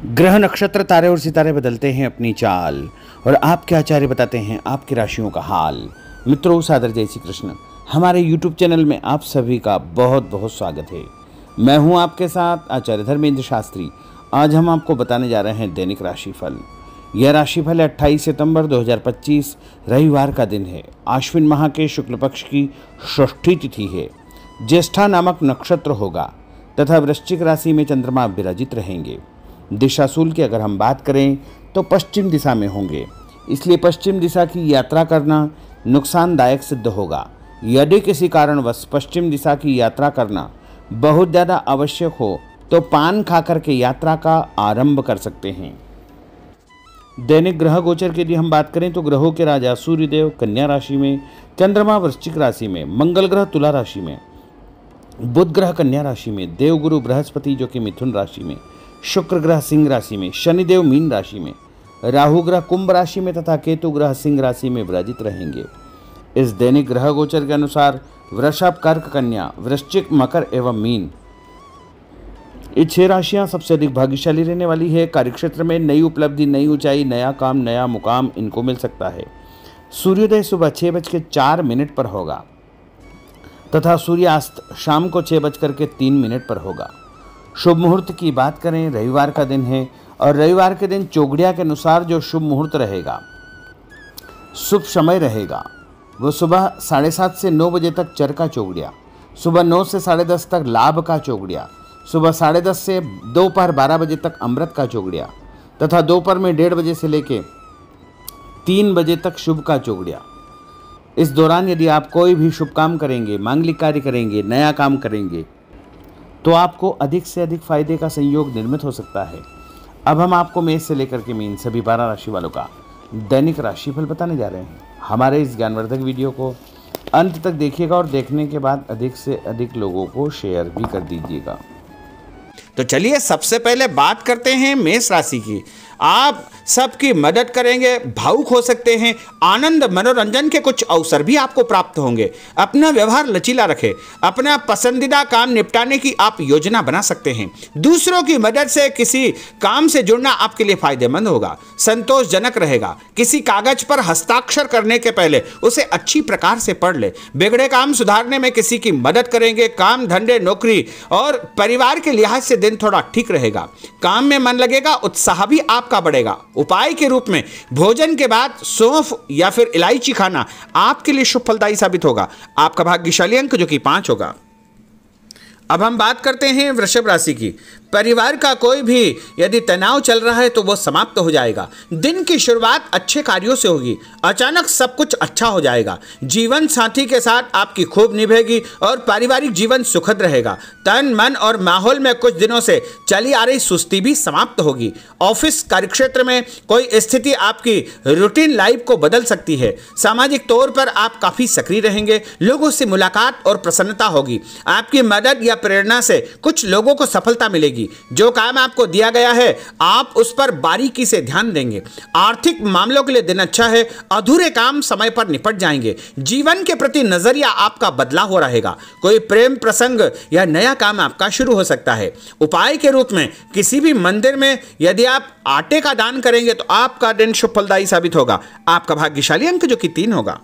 ग्रह नक्षत्र तारे और सितारे बदलते हैं अपनी चाल और आपके आचार्य बताते हैं आपकी राशियों का हाल। मित्रों, सादर जय श्री कृष्ण। हमारे YouTube चैनल में आप सभी का बहुत बहुत स्वागत है। मैं हूं आपके साथ आचार्य धर्मेंद्र शास्त्री। आज हम आपको बताने जा रहे हैं दैनिक राशिफल। यह राशिफल 28 सितंबर 2025 रविवार का दिन है। आश्विन माह के शुक्ल पक्ष की षष्ठी तिथि है। ज्येष्ठा नामक नक्षत्र होगा तथा वृश्चिक राशि में चंद्रमा विराजित रहेंगे। दिशाशूल की अगर हम बात करें तो पश्चिम दिशा में होंगे, इसलिए पश्चिम दिशा की यात्रा करना नुकसानदायक सिद्ध होगा। यदि किसी कारणवश पश्चिम दिशा की यात्रा करना बहुत ज़्यादा आवश्यक हो तो पान खाकर के यात्रा का आरंभ कर सकते हैं। दैनिक ग्रह गोचर के लिए हम बात करें तो ग्रहों के राजा सूर्यदेव कन्या राशि में, चंद्रमा वृश्चिक राशि में, मंगल ग्रह तुला राशि में, बुध ग्रह कन्या राशि में, देवगुरु बृहस्पति जो कि मिथुन राशि में, शुक्र ग्रह सिंह राशि में, शनिदेव मीन राशि में, राहु ग्रह कुंभ राशि में तथा केतु ग्रह सिंह राशि में विराजित रहेंगे। इस दैनिक ग्रह गोचर के अनुसार वृषभ, कर्क, कन्या, वृश्चिक, मकर एवं मीन, ये 6 राशियां सबसे अधिक भाग्यशाली रहने वाली है। कार्यक्षेत्र में नई उपलब्धि, नई ऊंचाई, नया काम, नया मुकाम इनको मिल सकता है। सूर्योदय सुबह 6:04 पर होगा तथा सूर्यास्त शाम को 6:03 पर होगा। शुभ मुहूर्त की बात करें, रविवार का दिन है और रविवार के दिन चौगड़िया के अनुसार जो शुभ मुहूर्त रहेगा, शुभ समय रहेगा, वो सुबह 7:30 से 9 बजे तक चरका चौगड़िया, सुबह 9 से 10:30 तक लाभ का चौगड़िया, सुबह 10:30 से दोपहर 12 बजे तक अमृत का चौगड़िया तथा दोपहर में 1:30 बजे से लेके 3 बजे तक शुभ का चौगड़िया। इस दौरान यदि आप कोई भी शुभ काम करेंगे, मांगलिक कार्य करेंगे, नया काम करेंगे तो आपको अधिक से अधिक फायदे का संयोग निर्मित हो सकता है। अब हम आपको मेष से लेकर के मीन सभी 12 राशि वालों का दैनिक राशिफल बताने जा रहे हैं। हमारे इस ज्ञानवर्धक वीडियो को अंत तक देखिएगा और देखने के बाद अधिक से अधिक लोगों को शेयर भी कर दीजिएगा। तो चलिए सबसे पहले बात करते हैं मेष राशि की। आप सबकी मदद करेंगे, भावुक हो सकते हैं, आनंद मनोरंजन के कुछ अवसर भी आपको प्राप्त होंगे। अपना व्यवहार लचीला रखें, अपना पसंदीदा काम निपटाने की आप योजना बना सकते हैं। दूसरों की मदद से किसी काम से जुड़ना आपके लिए फायदेमंद होगा, संतोषजनक रहेगा। किसी कागज पर हस्ताक्षर करने के पहले उसे अच्छी प्रकार से पढ़ ले। बिगड़े काम सुधारने में किसी की मदद करेंगे। काम, धंधे, नौकरी और परिवार के लिहाज से दिन थोड़ा ठीक रहेगा। काम में मन लगेगा, उत्साह भी आपका बढ़ेगा। उपाय के रूप में भोजन के बाद सौंफ या फिर इलायची खाना आपके लिए शुभ फलदायी साबित होगा। आपका भाग्यशाली अंक जो कि 5 होगा। अब हम बात करते हैं वृषभ राशि की। परिवार का कोई भी यदि तनाव चल रहा है तो वो समाप्त हो जाएगा। दिन की शुरुआत अच्छे कार्यों से होगी। अचानक सब कुछ अच्छा हो जाएगा। जीवन साथी के साथ आपकी खूब निभेगी और पारिवारिक जीवन सुखद रहेगा। तन, मन और माहौल में कुछ दिनों से चली आ रही सुस्ती भी समाप्त होगी। ऑफिस कार्यक्षेत्र में कोई स्थिति आपकी रूटीन लाइफ को बदल सकती है। सामाजिक तौर पर आप काफी सक्रिय रहेंगे। लोगों से मुलाकात और प्रसन्नता होगी। आपकी मदद या प्रेरणा से कुछ लोगों को सफलता मिलेगी। जो काम आपको दिया गया है आप उस पर बारीकी से ध्यान देंगे। आर्थिक मामलों के लिए दिन अच्छा है। अधूरे काम समय पर निपट जाएंगे। जीवन के प्रति नजरिया आपका बदला हो रहेगा। कोई प्रेम प्रसंग या नया काम आपका शुरू हो सकता है। उपाय के रूप में किसी भी मंदिर में यदि आप आटे का दान करेंगे तो आपका दिन शुभ फलदायी साबित होगा। आपका भाग्यशाली अंक जो कि 3 होगा।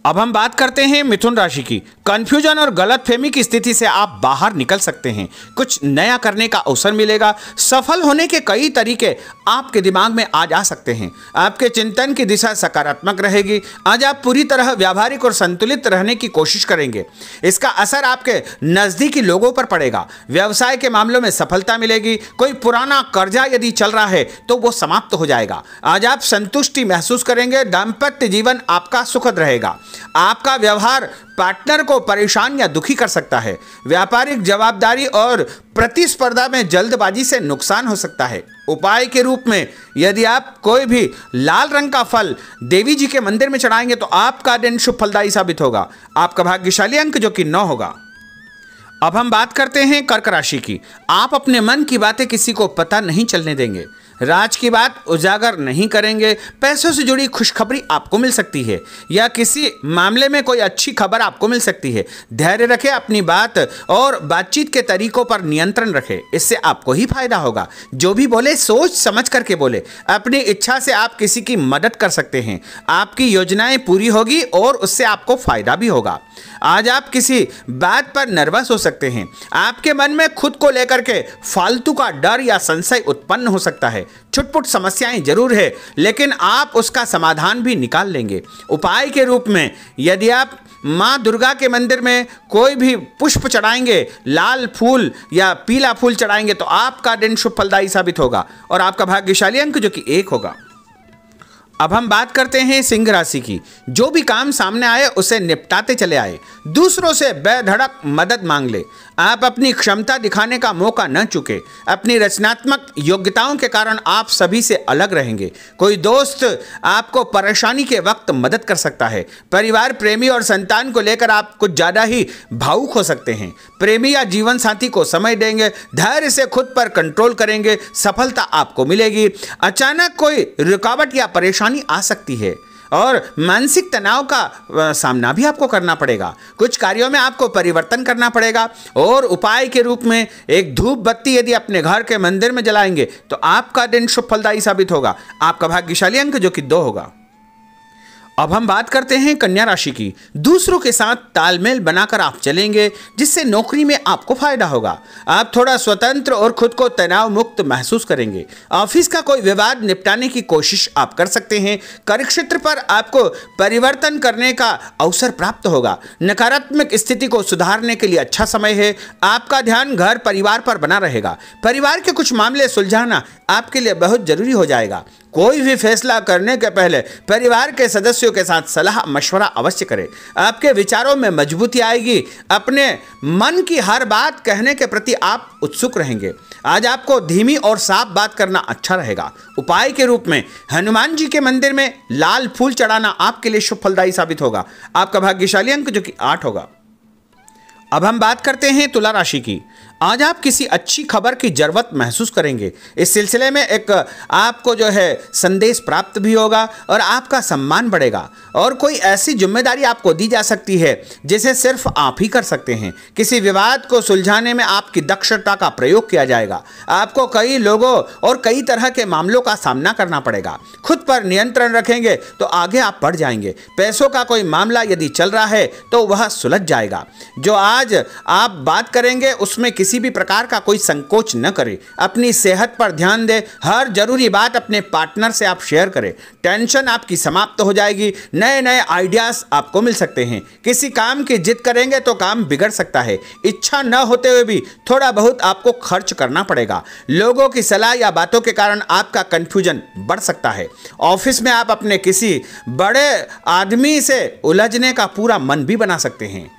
अब हम बात करते हैं मिथुन राशि की। कंफ्यूजन और गलतफहमी की स्थिति से आप बाहर निकल सकते हैं। कुछ नया करने का अवसर मिलेगा। सफल होने के कई तरीके आपके दिमाग में आज आ सकते हैं। आपके चिंतन की दिशा सकारात्मक रहेगी। आज आप पूरी तरह व्यावहारिक और संतुलित रहने की कोशिश करेंगे। इसका असर आपके नजदीकी लोगों पर पड़ेगा। व्यवसाय के मामलों में सफलता मिलेगी। कोई पुराना कर्जा यदि चल रहा है तो वो समाप्त हो जाएगा। आज आप संतुष्टि महसूस करेंगे। दाम्पत्य जीवन आपका सुखद रहेगा। आपका व्यवहार पार्टनर को परेशान या दुखी कर सकता है। व्यापारिक जवाबदारी और प्रतिस्पर्धा में जल्दबाजी से नुकसान हो सकता है। उपाय के रूप में यदि आप कोई भी लाल रंग का फल देवी जी के मंदिर में चढ़ाएंगे तो आपका दिन शुभ फलदायी साबित होगा। आपका भाग्यशाली अंक जो कि 9 होगा। अब हम बात करते हैं कर्क राशि की। आप अपने मन की बातें किसी को पता नहीं चलने देंगे। राज की बात उजागर नहीं करेंगे। पैसों से जुड़ी खुशखबरी आपको मिल सकती है या किसी मामले में कोई अच्छी खबर आपको मिल सकती है। धैर्य रखें, अपनी बात और बातचीत के तरीकों पर नियंत्रण रखें, इससे आपको ही फायदा होगा। जो भी बोले सोच समझ करके बोले। अपनी इच्छा से आप किसी की मदद कर सकते हैं। आपकी योजनाएं पूरी होगी और उससे आपको फायदा भी होगा। आज आप किसी बात पर नर्वस हो सकते हैं। आपके मन में खुद को लेकर के फालतू का डर या संशय उत्पन्न हो सकता है। छुटपुट समस्याएं जरूर है, लेकिन आप उसका समाधान भी निकाल लेंगे। उपाय के रूप में यदि आप माँ दुर्गा के मंदिर में कोई भी पुष्प चढ़ाएंगे, लाल फूल या पीला फूल चढ़ाएंगे, तो आपका दिन शुभ फलदायी साबित होगा और आपका भाग्यशाली अंक जो कि 1 होगा। अब हम बात करते हैं सिंह राशि की। जो भी काम सामने आए उसे निपटाते चले आए। दूसरों से बेधड़क मदद मांग ले। आप अपनी क्षमता दिखाने का मौका न चुके। अपनी रचनात्मक योग्यताओं के कारण आप सभी से अलग रहेंगे। कोई दोस्त आपको परेशानी के वक्त मदद कर सकता है। परिवार, प्रेमी और संतान को लेकर आप कुछ ज़्यादा ही भावुक हो सकते हैं। प्रेमी या जीवन साथी को समय देंगे। धैर्य से खुद पर कंट्रोल करेंगे, सफलता आपको मिलेगी। अचानक कोई रुकावट या परेशानी आ सकती है और मानसिक तनाव का सामना भी आपको करना पड़ेगा। कुछ कार्यों में आपको परिवर्तन करना पड़ेगा और उपाय के रूप में एक धूप बत्ती यदि अपने घर के मंदिर में जलाएंगे तो आपका दिन शुभ फलदायी साबित होगा। आपका भाग्यशाली अंक जो कि 2 होगा। अब हम बात करते हैं कन्या राशि की। दूसरों के साथ तालमेल बनाकर आप चलेंगे, जिससे नौकरी में आपको फायदा होगा। आप थोड़ा स्वतंत्र और खुद को तनाव मुक्त महसूस करेंगे। ऑफिस का कोई विवाद निपटाने की कोशिश आप कर सकते हैं। कार्यक्षेत्र पर आपको परिवर्तन करने का अवसर प्राप्त होगा। नकारात्मक स्थिति को सुधारने के लिए अच्छा समय है। आपका ध्यान घर परिवार पर बना रहेगा। परिवार के कुछ मामले सुलझाना आपके लिए बहुत जरूरी हो जाएगा। कोई भी फैसला करने के पहले परिवार के सदस्यों के साथ सलाह मशवरा अवश्य करें। आपके विचारों में मजबूती आएगी। अपने मन की हर बात कहने के प्रति आप उत्सुक रहेंगे। आज आपको धीमी और साफ बात करना अच्छा रहेगा। उपाय के रूप में हनुमान जी के मंदिर में लाल फूल चढ़ाना आपके लिए शुभ फलदायी साबित होगा। आपका भाग्यशाली अंक जो कि 8 होगा। अब हम बात करते हैं तुला राशि की। आज आप किसी अच्छी खबर की जरूरत महसूस करेंगे। इस सिलसिले में एक आपको जो है संदेश प्राप्त भी होगा और आपका सम्मान बढ़ेगा और कोई ऐसी जिम्मेदारी आपको दी जा सकती है जिसे सिर्फ आप ही कर सकते हैं। किसी विवाद को सुलझाने में आपकी दक्षता का प्रयोग किया जाएगा। आपको कई लोगों और कई तरह के मामलों का सामना करना पड़ेगा। खुद पर नियंत्रण रखेंगे तो आगे आप बढ़ जाएंगे। पैसों का कोई मामला यदि चल रहा है तो वह सुलझ जाएगा। जो आज आप बात करेंगे उसमें किसी भी प्रकार का कोई संकोच न करें। अपनी सेहत पर ध्यान दें। हर जरूरी बात अपने पार्टनर से आप शेयर करें। टेंशन आपकी समाप्त हो जाएगी। नए नए आइडियाज आपको मिल सकते हैं। किसी काम की जिद करेंगे तो काम बिगड़ सकता है। इच्छा न होते हुए भी थोड़ा बहुत आपको खर्च करना पड़ेगा। लोगों की सलाह या बातों के कारण आपका कंफ्यूजन बढ़ सकता है। ऑफिस में आप अपने किसी बड़े आदमी से उलझने का पूरा मन भी बना सकते हैं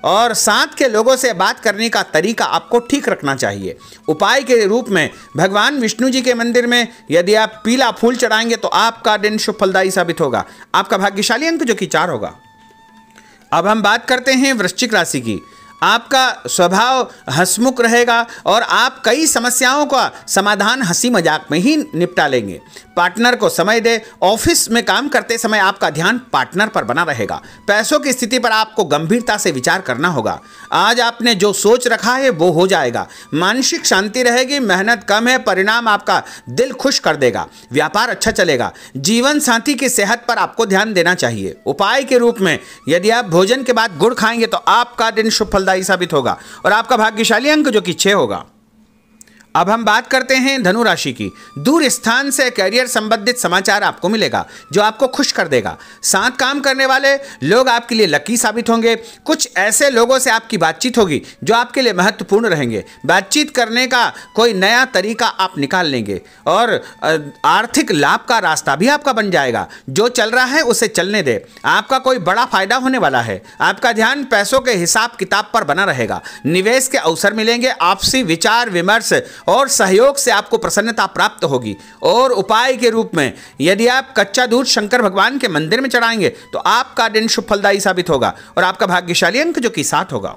और साथ के लोगों से बात करने का तरीका आपको ठीक रखना चाहिए। उपाय के रूप में भगवान विष्णु जी के मंदिर में यदि आप पीला फूल चढ़ाएंगे तो आपका दिन शुभ फलदायी साबित होगा। आपका भाग्यशाली अंक जो कि 4 होगा। अब हम बात करते हैं वृश्चिक राशि की। आपका स्वभाव हंसमुख रहेगा और आप कई समस्याओं का समाधान हंसी मजाक में ही निपटा लेंगे। पार्टनर को समय दे। ऑफिस में काम करते समय आपका ध्यान पार्टनर पर बना रहेगा। पैसों की स्थिति पर आपको गंभीरता से विचार करना होगा। आज आपने जो सोच रखा है वो हो जाएगा। मानसिक शांति रहेगी। मेहनत कम है, परिणाम आपका दिल खुश कर देगा। व्यापार अच्छा चलेगा। जीवन साथी की सेहत पर आपको ध्यान देना चाहिए। उपाय के रूप में यदि आप भोजन के बाद गुड़ खाएंगे तो आपका दिन शुभ फलदायी साबित होगा और आपका भाग्यशाली अंक जो कि 6 होगा। अब हम बात करते हैं धनु राशि की। दूर स्थान से करियर संबंधित समाचार आपको मिलेगा जो आपको खुश कर देगा। साथ काम करने वाले लोग आपके लिए लकी साबित होंगे। कुछ ऐसे लोगों से आपकी बातचीत होगी जो आपके लिए महत्वपूर्ण रहेंगे। बातचीत करने का कोई नया तरीका आप निकाल लेंगे और आर्थिक लाभ का रास्ता भी आपका बन जाएगा। जो चल रहा है उसे चलने दे। आपका कोई बड़ा फायदा होने वाला है। आपका ध्यान पैसों के हिसाब किताब पर बना रहेगा। निवेश के अवसर मिलेंगे। आपसी विचार विमर्श और सहयोग से आपको प्रसन्नता प्राप्त होगी। और उपाय के रूप में यदि आप कच्चा दूध शंकर भगवान के मंदिर में चढ़ाएंगे तो आपका दिन शुभ फलदायी साबित होगा और आपका भाग्यशाली अंक जो कि 7 होगा।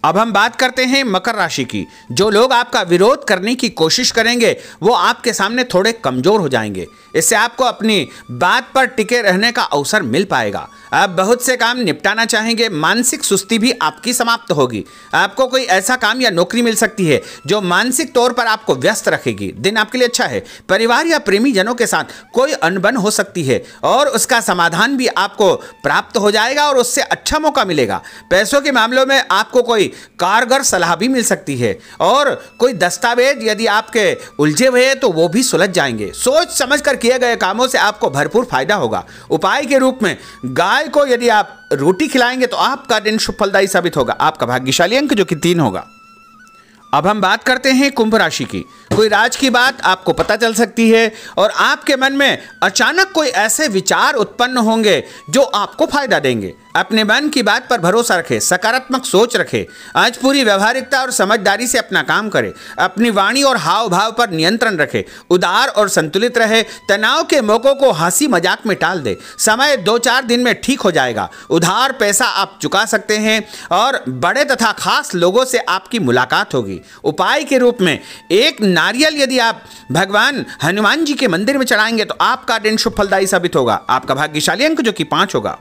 अब हम बात करते हैं मकर राशि की। जो लोग आपका विरोध करने की कोशिश करेंगे वो आपके सामने थोड़े कमजोर हो जाएंगे। इससे आपको अपनी बात पर टिके रहने का अवसर मिल पाएगा। आप बहुत से काम निपटाना चाहेंगे। मानसिक सुस्ती भी आपकी समाप्त होगी। आपको कोई ऐसा काम या नौकरी मिल सकती है जो मानसिक तौर पर आपको व्यस्त रखेगी। दिन आपके लिए अच्छा है। परिवार या प्रेमी जनों के साथ कोई अनबन हो सकती है और उसका समाधान भी आपको प्राप्त हो जाएगा और उससे अच्छा मौका मिलेगा। पैसों के मामलों में आपको कोई कारगर सलाह भी मिल सकती है और कोई दस्तावेज यदि आपके उलझे हुए हैं तो वो भी सुलझ जाएंगे। सोच समझकर किए गए कामों से आपको भरपूर फायदा होगा। उपाय के रूप में गाय को यदि आप रोटी खिलाएंगे तो आपका दिन शुभ फलदायी साबित होगा। आपका भाग्यशाली अंक जो कि 3 होगा। अब हम बात करते हैं कुंभ राशि की। कोई राज की बात आपको पता चल सकती है और आपके मन में अचानक कोई ऐसे विचार उत्पन्न होंगे जो आपको फायदा देंगे। अपने मन की बात पर भरोसा रखें, सकारात्मक सोच रखें। आज पूरी व्यवहारिकता और समझदारी से अपना काम करें। अपनी वाणी और हाव भाव पर नियंत्रण रखें। उदार और संतुलित रहे। तनाव के मौकों को हंसी मजाक में टाल दे। समय 2-4 दिन में ठीक हो जाएगा। उधार पैसा आप चुका सकते हैं और बड़े तथा खास लोगों से आपकी मुलाकात होगी। उपाय के रूप में एक नारियल यदि आप भगवान हनुमान जी के मंदिर में चढ़ाएंगे तो आपका दिन शुभ फलदायी साबित होगा। आपका भाग्यशाली अंक जो कि 5 होगा।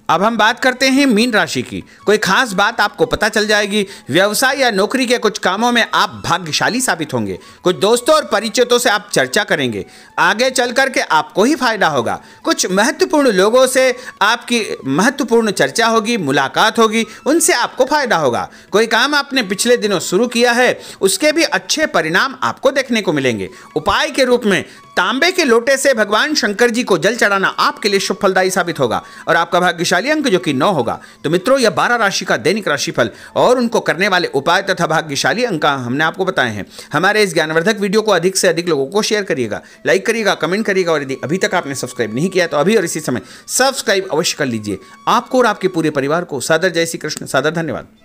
अब हम बात करते हैं मीन राशि की। कोई खास बात आपको पता चल जाएगी। व्यवसाय या नौकरी के कुछ कामों में आप भाग्यशाली साबित होंगे। कुछ दोस्तों और परिचितों से आप चर्चा करेंगे। आगे चल करके आपको ही फायदा होगा। कुछ महत्वपूर्ण लोगों से आपकी महत्वपूर्ण चर्चा होगी, मुलाकात होगी, उनसे आपको फायदा होगा। कोई काम आपने पिछले दिनों शुरू किया है उसके भी अच्छे परिणाम आपको देखने को मिलेंगे। उपाय के रूप में तांबे के लोटे से भगवान शंकर जी को जल चढ़ाना आपके लिए शुभ फलदायी साबित होगा और आपका भाग्यशाली अंक जो कि 9 होगा। तो मित्रों, यह 12 राशि का दैनिक राशिफल और उनको करने वाले उपाय तथा भाग्यशाली अंक हमने आपको बताए हैं। हमारे इस ज्ञानवर्धक वीडियो को अधिक से अधिक लोगों को शेयर करिएगा, लाइक करिएगा, कमेंट करिएगा और यदि अभी तक आपने सब्सक्राइब नहीं किया तो अभी और इसी समय सब्सक्राइब अवश्य कर लीजिए। आपको और आपके पूरे परिवार को सादर जय श्री कृष्ण, सादर धन्यवाद।